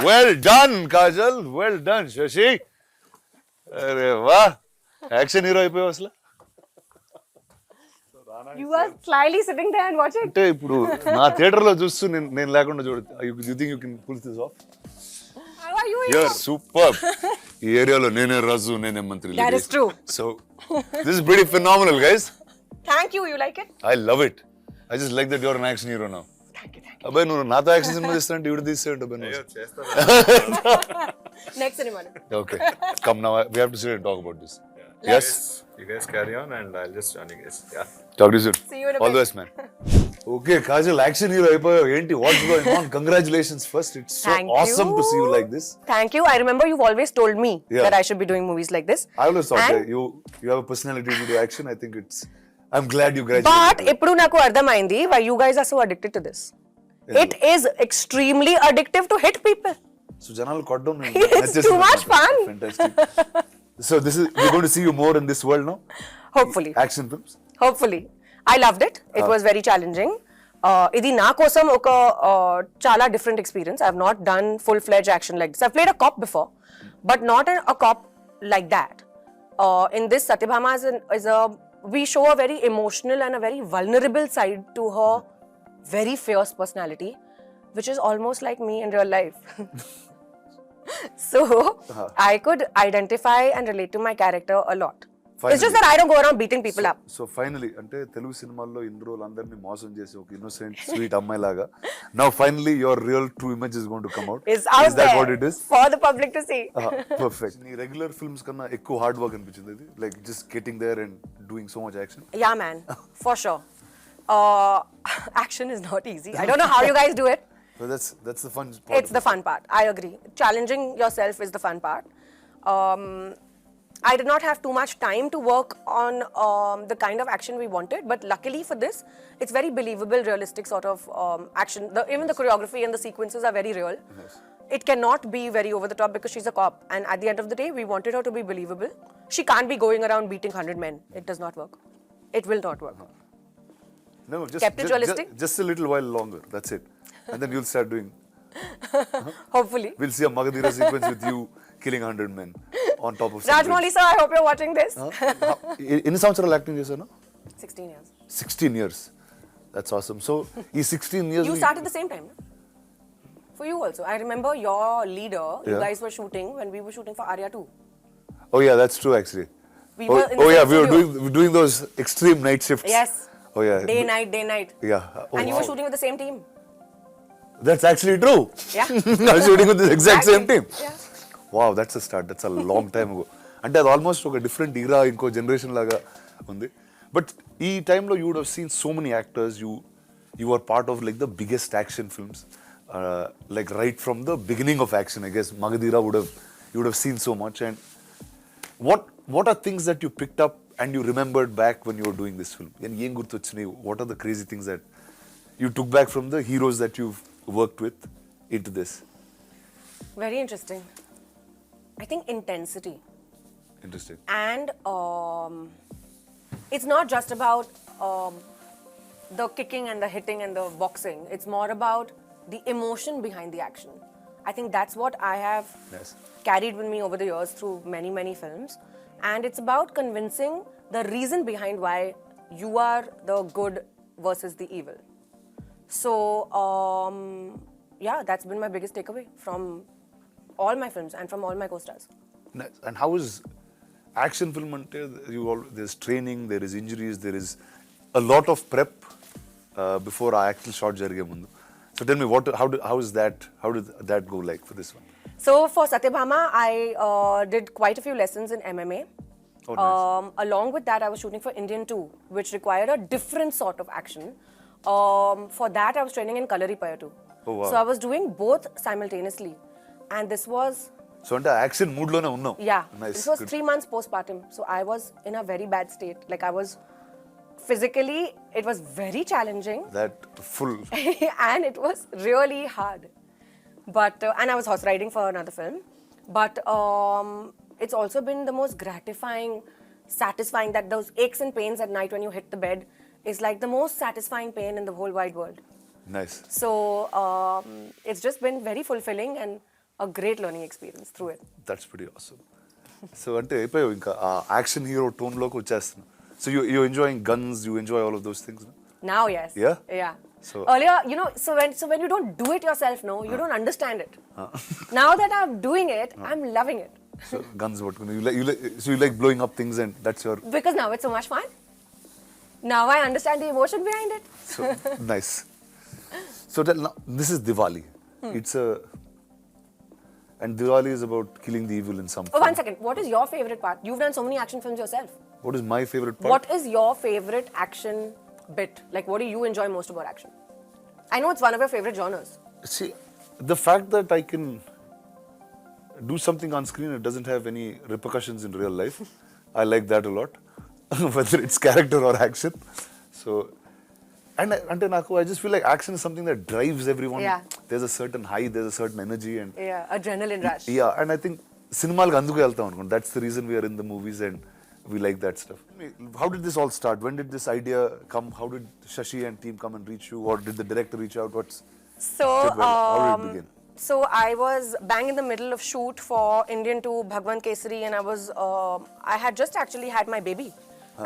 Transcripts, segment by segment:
Well done, Kajal. Well done, Shashi. అరే వా action hero అయిపోయావు అసలు. You are slyly sitting there and watching. అంటే ఇప్పుడు నా థియేటర్ లో చూస్తూ నేను లేకుండా చూడు. You think you can pull this off? How are you? You're superb. ఈ ఏరియాలో నేనే రాజు, నేనే మంత్రి. That is true. So this is pretty phenomenal, guys. Thank you. You like it? I love it. I just like that you're an action hero now. Thank you. అబ్బాయి నువ్వు నాతో action cinema చేస్తానంటే ఇవి తీసేయండి అబ్బాయి. Next cinema. Okay, come now. We have to sit and talk about this. Yes. You guys carry on and I'll just join you guys. Yeah. Talk to you soon. See you in a All the bit. best, man. Okay, Kajal, action hero అయిపోయావు. ఏంటి? What's going on? Congratulations first. It's so Thank awesome you. to see you like this. Thank you. I remember you've always told me Yeah. that I should be doing movies like this. I always thought And- that you have a personality to do action. I think I'm glad you graduated. But ఇప్పుడు నాకు అర్థమైంది why you guys are so addicted to this. It is extremely addictive to hit people. So జనాలు కొట్టడం It's too much fun. Fantastic. So we're going to see you more in this world now. Hopefully. Action films. Hopefully. I loved it. It was very challenging. ఇది నా కోసం ఒక చాలా different experience. I have not done full-fledged action like this. I've played a cop before, but not a cop like that. In this, Satyabhama we show a very emotional and a very vulnerable side to her very fierce personality, which is almost like me in real life. So, I could identify and relate to my character a lot. It's just that I don't go around beating people up. So finally అంటే తెలుగు సినిమాల్లో ఇన్ని రోజులు అందరినీ మోసం చేసి ఒక innocent sweet అమ్మాయి లాగా now finally your real true image is going to come out. It's out Is that there what it is? for the public to see. Perfect. నీ రెగ్యులర్ ఫిల్మ్స్ కన్నా ఎక్కువ హార్డ్ వర్క్ అనిపించింది ఇది, like just getting there and doing so much action. Yeah, man, for sure. Action is not easy. I don't know how you guys do it. So that's the fun part. It's the fun part. I agree. Challenging yourself is the fun part. I did not have too much time to work on the kind of action we wanted, but luckily for this, it's very believable, realistic sort of action. Even the choreography and the sequences are very real. Yes. It cannot be very over the top because she's a cop, and at the end of the day, we wanted her to be believable. She can't be going around beating 100 men. It does not work. It will not work. No, Kept it realistic? Just a little while longer. That's it. And then you'll start doing. Hopefully. We'll see a Magadira sequence with you killing 100 men on top of. Rajmouli sir, I hope you're watching this. ఎన్ని సంవత్సరాలు acting చేశాను? 16 years. 16 years. That's awesome. So ఈ 16 years You started the same time, no? For you also. I remember your leader, you Yeah. guys were shooting when we were shooting for Arya 2. Oh yeah, that's true actually. We were in the yeah, same we were studio. doing those extreme night shifts. Yes. Oh yeah. Day, night. Yeah. Oh, And you were wow. shooting with the same team. That's actually true. Yeah. I was shooting with the exact same team. Yeah. Wow, that's a start. That's a long time ago. అంటే అది almost ఒక different ఈరా, ఇంకో generation లాగా ఉంది. But ఈ టైంలో you would have seen so many actors. You are part of like the biggest action films, like right from the beginning of action. I guess Magadira would have seen so much. And what are things that you picked up and you remembered back when you were doing this film? And ఏం గుర్తొచ్చినాయి? What are the crazy things that you took back from the heroes that you've worked with into this? Very interesting. I think intensity. Interesting. And it's not just about the kicking and the hitting and the boxing. It's more about the emotion behind the action. I think that's what I have Yes. carried with me over the years through many, many films. And it's about convincing the reason behind why you are the good versus the evil. So, yeah, that's been my biggest takeaway from all my films and from all my co-stars. Nice. And how is action film ante there's training, there is injuries, there is a lot of prep before our actual shot jarige mundu. So tell me how did that go like for this one? So for Satyabhama, I did quite a few lessons in MMA. Oh, nice. Along with that, I was shooting for Indian 2, which required a different sort of action. For that, I was training in Kalaripaya too. Oh, wow. So I was doing both simultaneously. And this was, So ante action mood lone unnam. yeah, Nice. this was Good. 3 months postpartum. So I was in a very bad state. Like I was physically, it was very challenging. That full. And it was really hard. But and I was horse riding for another film. But it's also been the most gratifying, satisfying, that those aches and pains at night when you hit the bed is like the most satisfying pain in the whole wide world. Nice. So it's just been very fulfilling and a great learning experience through it. That's pretty awesome. So అంటే అయిపోయావు ఇంకా ఆ action hero టోన్లోకి వచ్చేస్తున్నావు. So you enjoying guns, you enjoy all of those things. Now, yes. Yeah? Yeah. So- Earlier, when you don't do it yourself, no, you don't understand it. Now that I'm doing it, I'm loving it. So guns పట్టుకుని you like blowing up things and that's your. Because now it's so much fun. Now I understand the emotion behind it. So nice. So now, this is Diwali. It's a, and Diwali is about killing the evil in some Oh, form. one second. What is your favorite part? You've done so many action films yourself. What is my favorite part? What is your favorite action bit? Like, what do you enjoy most about action? I know it's one of your favorite genres. See, the fact that I can do something on screen, it doesn't have any repercussions in real life. I like that a lot, whether it's character or action. So, and I just feel like action is something that drives everyone. Yeah. There's a certain high, there's a certain energy, and Yeah, adrenaline rush. yeah, and I think cinema anduku veltam anukondi. That's the reason we are in the movies and we like that stuff. How did this all start? When did this idea come? How did Shashi and team come and reach you, or did the director reach out? So, How did it begin? So I was bang in the middle of shoot for Indian 2 Bhagwan Kesari, and I had just actually had my baby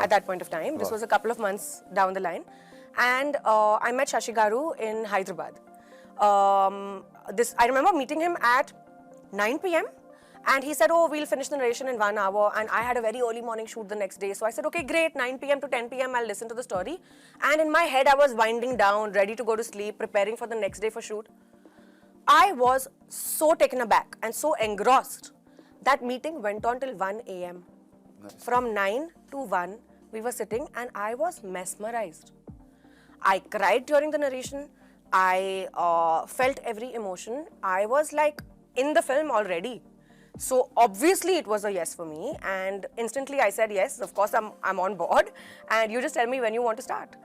at that point of time. This was a couple of months down the line, and I met Shashi Garu in Hyderabad. I remember meeting him at 9 p.m. and he said, "Oh, we'll finish the narration in 1 hour." And I had a very early morning shoot the next day, so I said, "Okay, great. 9 p.m. to 10 p.m. I'll listen to the story." And in my head, I was winding down, ready to go to sleep, preparing for the next day for shoot. I was so taken aback and so engrossed. That meeting went on till 1 a.m. Nice. From 9 to 1, we were sitting and I was mesmerized. I cried during the narration. I felt every emotion. I was like in the film already. So obviously it was a yes for me, and instantly I said yes. Of course I'm on board, and you just tell me when you want to start.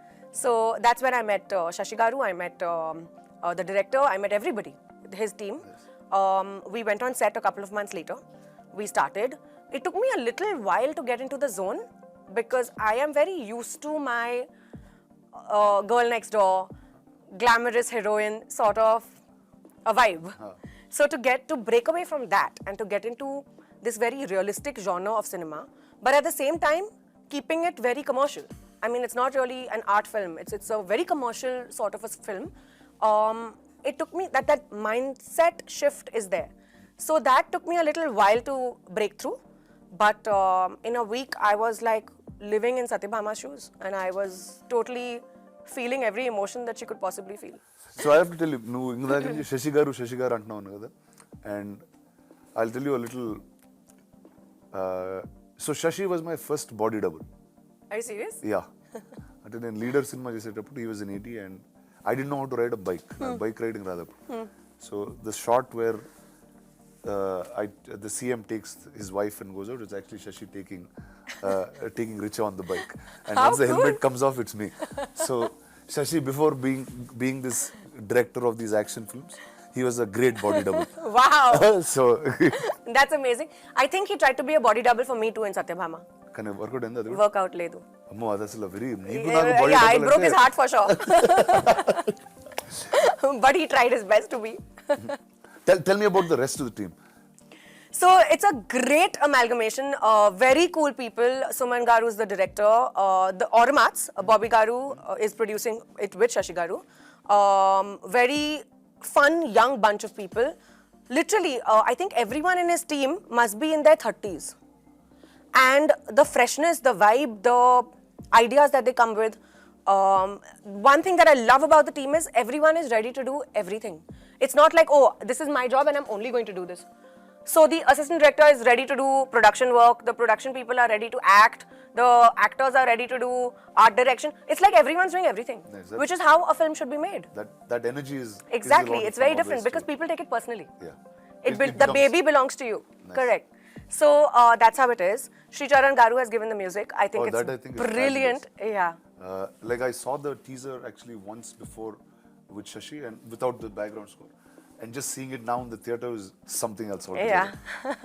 So that's when I met Shashi Garu. I met the director. I met everybody, his team. We went on set a couple of months later. We started. It took me a little while to get into the zone because I am very used to my girl next door, glamorous heroine sort of a vibe. So to break away from that and to get into this very realistic genre of cinema, but at the same time keeping it very commercial. I mean, it's not really an art film. It's a very commercial sort of a film. It took me that mindset shift is there. So that took me a little while to break through. But in a week, I was like living in Satyabhama's shoes, and I was totally feeling every emotion that she could possibly feel. So I have to tell you, నువ్వు ఇందాక నుంచి శశి గారు అంటున్నావు కదా, and I'll tell you a little. So Shashi was my first body double. Are you serious? Yeah. అంటే నేను leader cinema చేసేటప్పుడు he was in 80 and I didn't know how to ride a bike. నాకు bike riding రాదప్పుడు. So the shot where the CM takes his wife and goes out, it's actually Shashi taking Richa on the bike. And How once the cool. helmet comes off, it's me. So Shashi, before being this director of these action films, he was a great body double. Wow. So That's amazing. I think he tried to be a body double for me too in Satyabhama. కానీ work out అయింది అది కూడా. Workout ledu. అమ్మో అది అసలు very నీకు నాకు body Yeah, I broke his heart for sure. But he tried his best to be. Tell me about the rest of the team. So it's a great amalgamation. Very cool people. Suman Garu is the director. The Ormats, Bobby Garu is producing it with Shashi Garu. Very fun young bunch of people. Literally, I think everyone in his team must be in their 30s. And the freshness, the vibe, the ideas that they come with. One thing that I love about the team is everyone is ready to do everything. It's not like, oh, this is my job and I'm only going to do this. So the assistant director is ready to do production work. The production people are ready to act. The actors are ready to do art direction. It's like everyone's doing everything, Nice. which is how a film should be made. That energy is Exactly, is a lot it's of very fun different always because to- people take it personally. Yeah. The belongs. baby belongs to you. Nice. Correct. So that's how it is. Sri Charan Garu has given the music. I think Oh, it's that I think is brilliant. Yeah. Like I saw the teaser actually once before with Shashi and without the background score, and just seeing it now in the theater is something else altogether. Yeah.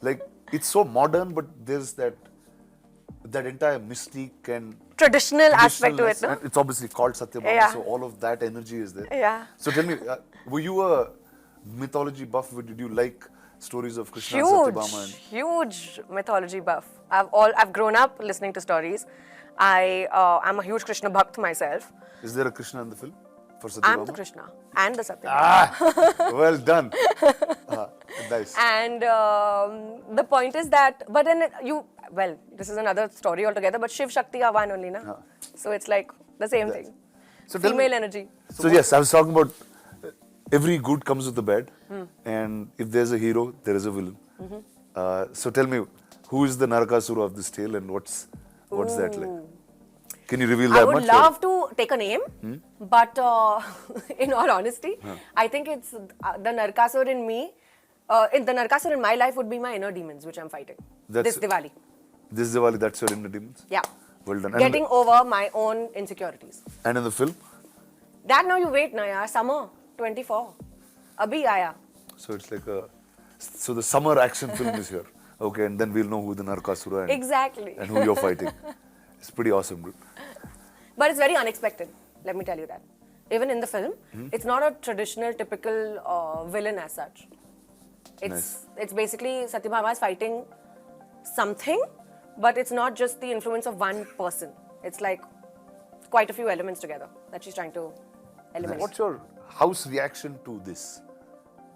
Like it's so modern, but there's that entire mystique and Traditional aspect to it, traditionalness, no? and it's obviously called Satyabhama, Yeah. so all of that energy is there. Yeah. So tell me, were you mythology buff? Did you like stories of Krishna and Satyabhama? Huge mythology buff. I've grown up listening to stories. I'm a huge Krishna bhakt myself. Is there a Krishna in the film for Satyabhama? I'm the Krishna and the Satyabhama. Well done. Nice. And the point is that, but then this is another story altogether, but Shiv Shakti are one only, na? So it's like the same thing. So tell Female me- energy. So yes, I was talking about every good comes with a bad, and if there's a hero, there is a villain. So tell me, who is the Narakasura of this tale, and what's that like? Can you reveal I that would much? love to take a name, but in all honesty, I think it's the Narakasura in me. The Narakasura in my life would be my inner demons, which I'm fighting. This Diwali. This Diwali, that's your inner demons? Yeah. Well done. Getting over my own insecurities. And in the film? That now you wait, na yaar. Summer 24. Abhi aaya. So it's like so the summer action film is here. Okay, and then we'll know who the Narakasura Exactly. and who you're fighting. It's pretty awesome, dude. But it's very unexpected, let me tell you that. Even in the film, it's not a traditional, typical villain as such. It's basically Satyabhama is fighting something, but it's not just the influence of one person. It's like quite a few elements together that she's trying to eliminate. What's your house reaction to this?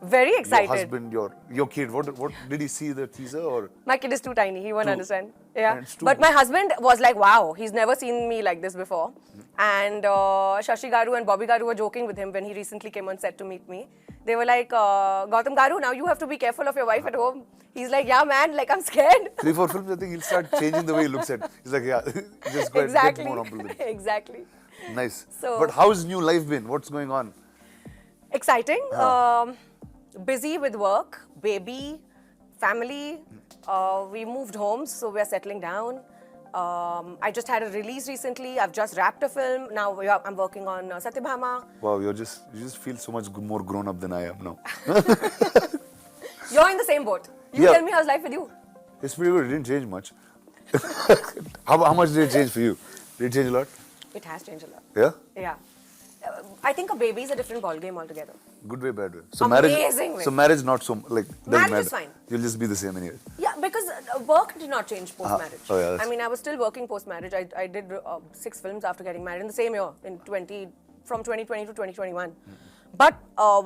Very excited. Your husband, your kid, what did he see the teaser or? My kid is too tiny, he won't understand. Yeah. And it's too But my husband was like, wow, he's never seen me like this before. And Shashi Garu and Bobby Garu were joking with him when he recently came on set to meet me. They were like, Gautam Garu, now you have to be careful of your wife at home. He's like, yeah, man, like I'm scared. 3-4 films, I think he'll start changing the way he looks at it. He's like, yeah, just go ahead, get more humble. Exactly. Nice. So- But how's new life been? What's going on? Exciting. Busy with work, baby, family. We moved homes, so we're settling down. I just had a release recently. I've just wrapped a film. Now I'm working on Satyabhama. Wow, you just feel so much more grown up than I am now. You're in the same boat. You Yeah. tell me how's life with you? It's pretty good. It didn't change much. how much did it change for you? Did it change a lot? It has changed a lot. Yeah? Yeah. I think a baby is a different ballgame altogether. Good way, bad way. So Amazing way. marriage not so like doesn't Marriage matter. is fine. You'll just be the same anyway. Yeah, because work did not change post-marriage. Oh, yeah, that's- I mean, I was still working post-marriage. I did 6 films after getting married in the same year, from 2020 to 2021. But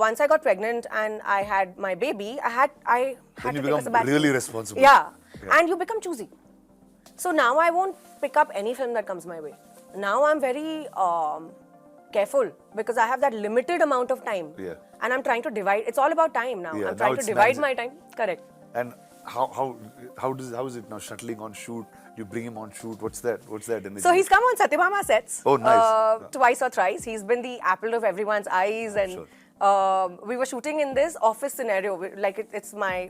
once I got pregnant and I had my baby, I had Then to you take a become sabbatical. really responsible. Yeah. And you become choosy. So now I won't pick up any film that comes my way. Now I'm very careful because I have that limited amount of time. Yeah. And I'm trying to divide. It's all about time now. Yeah, I'm now trying to it's divide managing. my time. Correct. And how is it now shuttling on shoot? You bring him on shoot. What's that energy? So he's come on Satyabhama sets. Oh, nice. Twice or thrice. He's been the apple of everyone's eyes. And we were shooting in this office scenario. Like it's my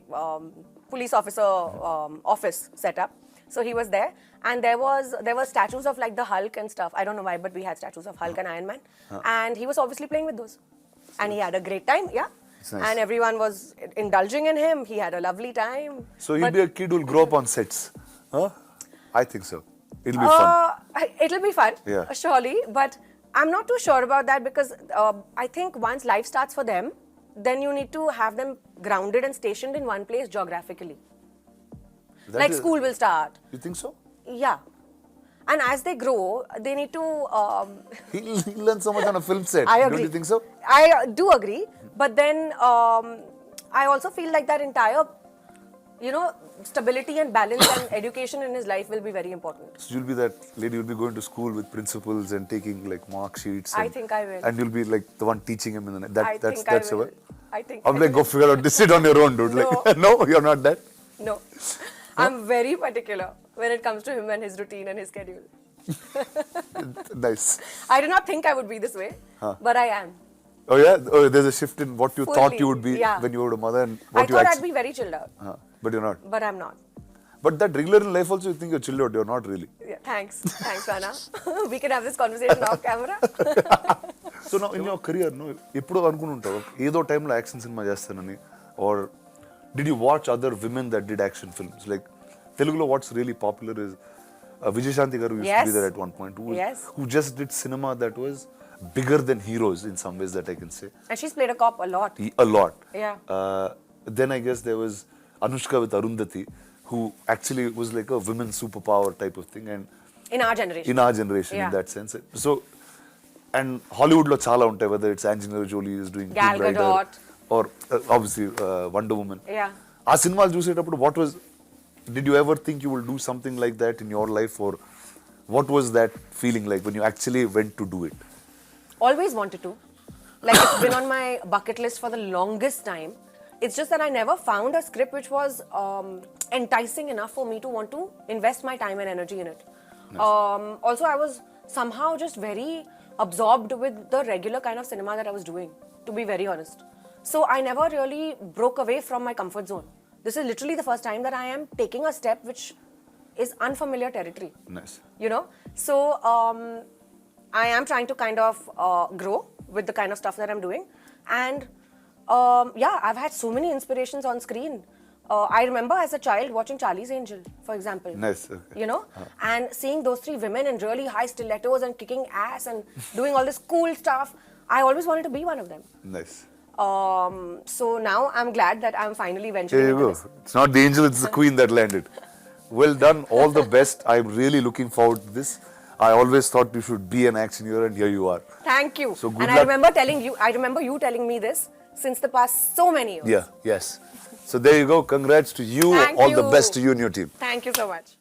police officer office setup. So he was there. And there were statues of like the Hulk and stuff. I don't know why, but we had statues of Hulk and Iron Man. And he was obviously playing with those. And he had a great time, yeah. Nice. And everyone was indulging in him. He had a lovely time. So he'll be a kid who'll grow up on sets. Huh? I think so. It'll be fun. It'll be fun, Yeah. surely. But I'm not too sure about that because I think once life starts for them, then you need to have them grounded and stationed in one place geographically. That Like is- school will start. You think so? Yeah. And as they grow, they need to... He'll learn so much on a film set. I agree. Don't you think so? I do agree. But then I also feel like that entire, stability and balance and education in his life will be very important. So you'll be that lady who'll be going to school with principals and taking like mark sheets. I and- think I will. And you'll be like the one teaching him in the night. I think I will. I think I'm I like, will. go figure out this. Sit on your own, dude. Like, no, you're not that. No. I'm very particular when it comes to him and his routine and his schedule. Nice. I did not think I would be this way, but I am. Oh yeah. Oh, there's a shift in what you thought you would be yeah. when you were a mother and what I you thought actually. I'd be very chilled out, But you're not. but I'm not. But that regular in life also, you think you're chilled out. You're not really. Yeah, thanks, Rana. We can have this conversation off camera. So now in your career, no, ఎప్పుడు అనుకుంటుంటావు ఏదో టైంలో action cinema చేస్తానని or did you watch other women that did action films like Telugulo what's really popular is Vijay Shanti garu used to be Yes. there at one point who Yes. just did cinema that was bigger than heroes in some ways that I can say. And she's played a cop a lot. A lot. Yeah. Then I guess there was Anushka with Arundhati, who actually was like a women's superpower type of thing, and In our generation. in our generation, Yeah. in that sense. So, and Hollywood lo chala untai, whether it's Angelina Jolie is doing Gal Tomb Raider, Gadot. or obviously Wonder Woman. Yeah. ఆ సినిమాలు చూసేటప్పుడు what was, did you ever think you will do something like that in your life, or what was that feeling like when you actually went to do it? Always wanted to. Like, it's been on my bucket list for the longest time. It's just that I never found a script which was enticing enough for me to want to invest my time and energy in it. Also, I was somehow just very absorbed with the regular kind of cinema that I was doing, to be very honest. So I never really broke away from my comfort zone. This is literally the first time that I am taking a step which is unfamiliar territory. Nice. You know, so I am trying to kind of grow with the kind of stuff that I'm doing, and yeah, I've had so many inspirations on screen. I remember as a child watching Charlie's Angel, for example. Nice. Okay. You know, and seeing those three women in really high stilettos and kicking ass and doing all this cool stuff. I always wanted to be one of them. Nice. So now I'm glad that I'm finally venturing There you into go. this. It's not the angel, it's the queen that landed. Well done. All the best. I'm really looking forward to this. I always thought you should be an action hero, and here you are. Thank you. So good and luck. I remember you telling me this since the past so many years. Yeah, yes. So there you go. Congrats to you. Thank All the you. best to you and your team. Thank you so much.